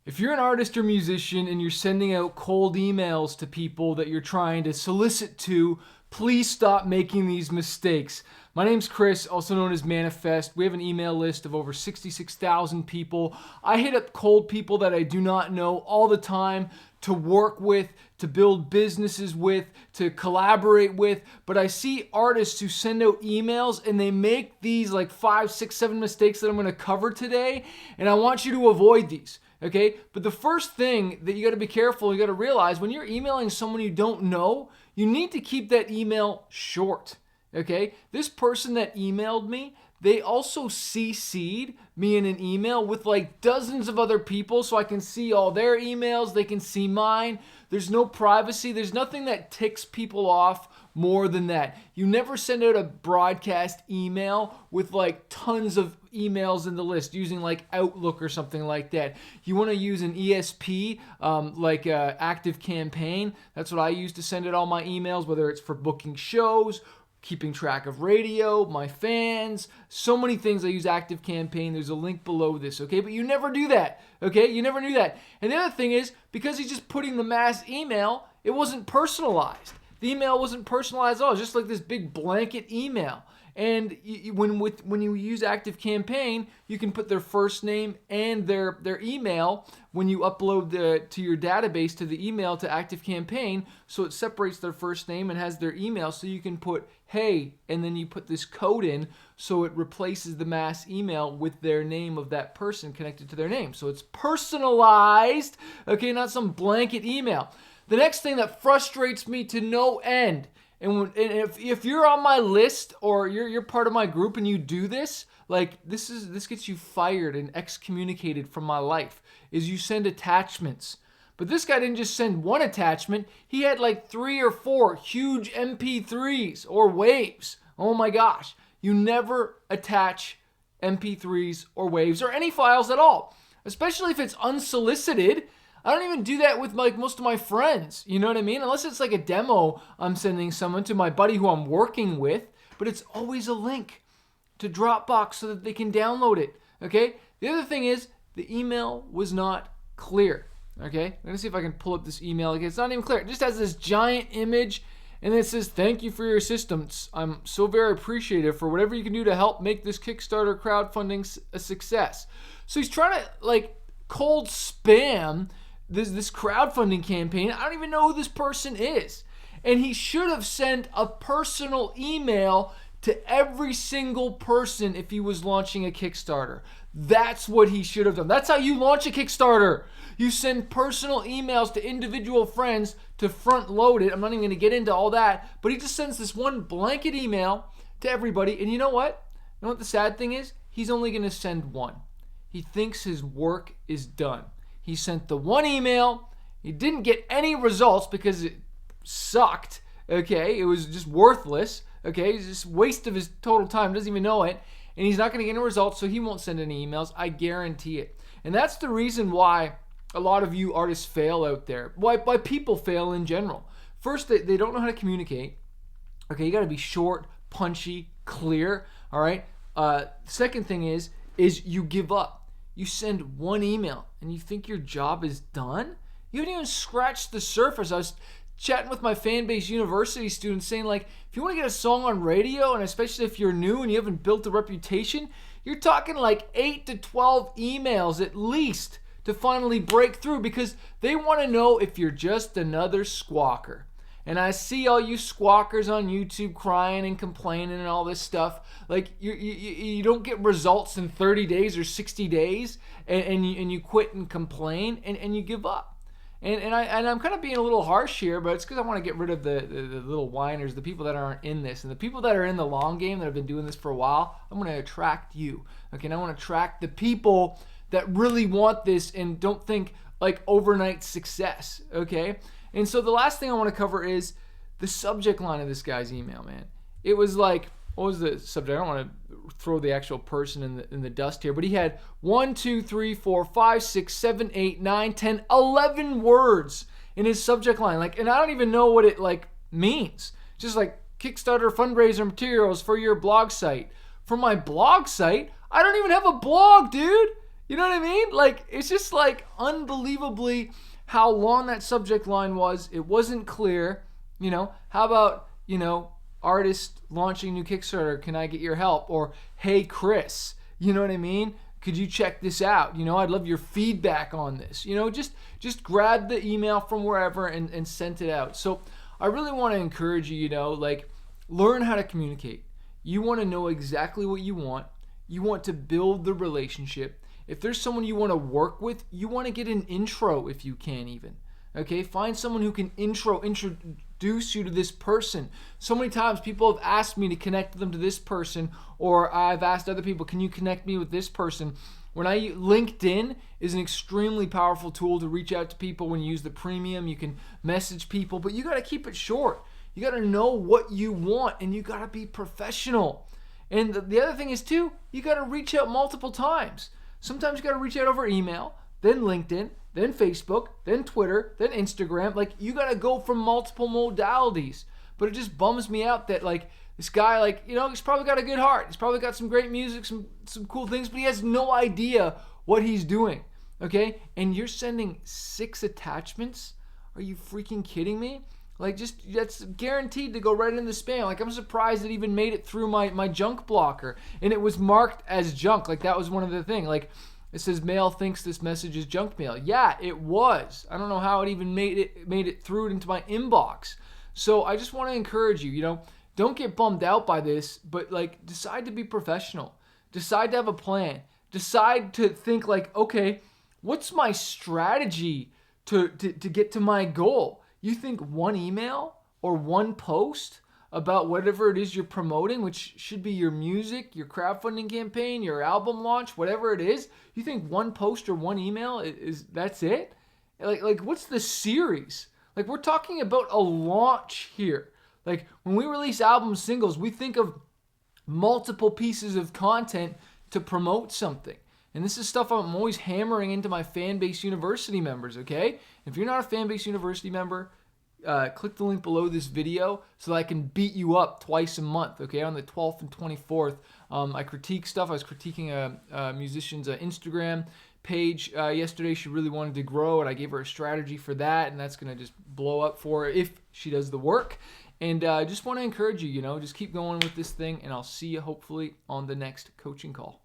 If you're an artist or musician and you're sending out cold emails to people that you're trying to solicit to, please stop making these mistakes. My name's Chris, also known as Manifest. We have an email list of over 66,000 people. I hit up cold people that I do not know all the time to work with, to build businesses with, to collaborate with. But I see artists who send out emails and they make these like 5, 6, 7 mistakes that I'm going to cover today. And I want you to avoid these. Okay, but the first thing that you got to be careful, you got to realize when you're emailing someone you don't know, you need to keep that email short. Okay, this person that emailed me, they also CC'd me in an email with like dozens of other people so I can see all their emails, they can see mine. There's no privacy. There's nothing that ticks people off more than that. You never send out a broadcast email with like tons of emails in the list using like Outlook or something like that. You want to use an ESP like Active Campaign. That's what I use to send out all my emails, whether it's for booking shows, keeping track of radio, my fans, so many things. I use Active Campaign. There's a link below this, okay? But you never do that, okay? You never do that. And the other thing is, because he's just putting the mass email, it wasn't personalized. The email wasn't personalized at all. It was just like this big blanket email. And when you use Active Campaign, you can put their first name and their email when you upload to your database to the email to Active Campaign. So it separates their first name and has their email. So you can put hey, and then you put this code in so it replaces the mass email with their name of that person connected to their name. So it's personalized, okay, not some blanket email. The next thing that frustrates me to no end, and if you're on my list or you're part of my group and you do this, like this gets you fired and excommunicated from my life, is you send attachments. But this guy didn't just send one attachment. He had like 3 or 4 huge MP3s or waves. Oh my gosh. You never attach MP3s or waves or any files at all, especially if it's unsolicited. I don't even do that with like most of my friends. You know what I mean? Unless it's like a demo I'm sending someone to my buddy who I'm working with. But it's always a link to Dropbox so that they can download it. Okay? The other thing is the email was not clear. Okay, I'm going to see if I can pull up this email again. It's not even clear. It just has this giant image and it says, thank you for your assistance. I'm so very appreciative for whatever you can do to help make this Kickstarter crowdfunding a success. So he's trying to like cold spam this crowdfunding campaign. I don't even know who this person is. And he should have sent a personal email to every single person if he was launching a Kickstarter. That's what he should have done. That's how you launch a Kickstarter. You send personal emails to individual friends to front load it. I'm not even going to get into all that, but he just sends this one blanket email to everybody. And you know what? You know what the sad thing is? He's only going to send one. He thinks his work is done. He sent the one email. He didn't get any results because it sucked. Okay, it was just worthless. Okay, it's just a waste of his total time. Doesn't even know it. And he's not going to get any results, so he won't send any emails. I guarantee it. And that's the reason why a lot of you artists fail out there. Why people fail in general. First, they don't know how to communicate. Okay, you got to be short, punchy, clear. All right. Second thing is you give up. You send one email and you think your job is done. You haven't even scratched the surface. I was chatting with my Fanbase University students saying, like, if you want to get a song on radio, and especially if you're new and you haven't built a reputation, you're talking like 8 to 12 emails at least to finally break through, because they want to know if you're just another squawker. And I see all you squawkers on YouTube crying and complaining and all this stuff. Like you don't get results in 30 days or 60 days, and you quit and complain and you give up. And I'm kind of being a little harsh here, but it's because I want to get rid of the little whiners, the people that aren't in this. And the people that are in the long game that have been doing this for a while, I'm going to attract you. Okay, and I want to attract the people that really want this and don't think like overnight success. Okay, and so the last thing I want to cover is the subject line of this guy's email, man. It was like, what was the subject? I don't want to throw the actual person in the dust here, but he had 1, 2, 3, 4, 5, 6, 7, 8, 9, 10, 11 words in his subject line. Like, and I don't even know what it like means. Just like Kickstarter fundraiser materials for your blog site. For my blog site, I don't even have a blog, dude. You know what I mean? Like, it's just like unbelievably how long that subject line was. It wasn't clear. How about, artist launching new Kickstarter, can I get your help? Or, hey, Chris, you know what I mean? Could you check this out? I'd love your feedback on this. Just grab the email from wherever and send it out. So I really want to encourage you, learn how to communicate. You want to know exactly what you want. You want to build the relationship. If there's someone you want to work with, you want to get an intro if you can even. Okay, find someone who can introduce you to this person. So many times people have asked me to connect them to this person, or I've asked other people, can you connect me with this person? LinkedIn is an extremely powerful tool to reach out to people. When you use the premium, you can message people, but you got to keep it short. You got to know what you want, and you got to be professional. And the other thing is too, you got to reach out multiple times. Sometimes you got to reach out over email, then LinkedIn, then Facebook, then Twitter, then Instagram. Like, you got to go from multiple modalities. But it just bums me out that, this guy, he's probably got a good heart. He's probably got some great music, some cool things, but he has no idea what he's doing. Okay? And you're sending 6 attachments? Are you freaking kidding me? That's guaranteed to go right in the spam. I'm surprised it even made it through my junk blocker. And it was marked as junk. That was one of the things. It says mail thinks this message is junk mail. Yeah, it was. I don't know how it even made it through into my inbox. So I just want to encourage you, don't get bummed out by this, but decide to be professional. Decide to have a plan. Decide to think okay, what's my strategy to get to my goal? You think one email or one post about whatever it is you're promoting, which should be your music, your crowdfunding campaign, your album launch, whatever it is, you think one post or one email that's it? What's the series? We're talking about a launch here. When we release album singles, we think of multiple pieces of content to promote something. And this is stuff I'm always hammering into my Fanbase University members, okay? If you're not a Fanbase University member, click the link below this video so that I can beat you up twice a month, okay? On the 12th and 24th, I critique stuff. I was critiquing a musician's Instagram page yesterday. She really wanted to grow, and I gave her a strategy for that, and that's going to just blow up for her if she does the work. And I just want to encourage you, just keep going with this thing, and I'll see you hopefully on the next coaching call.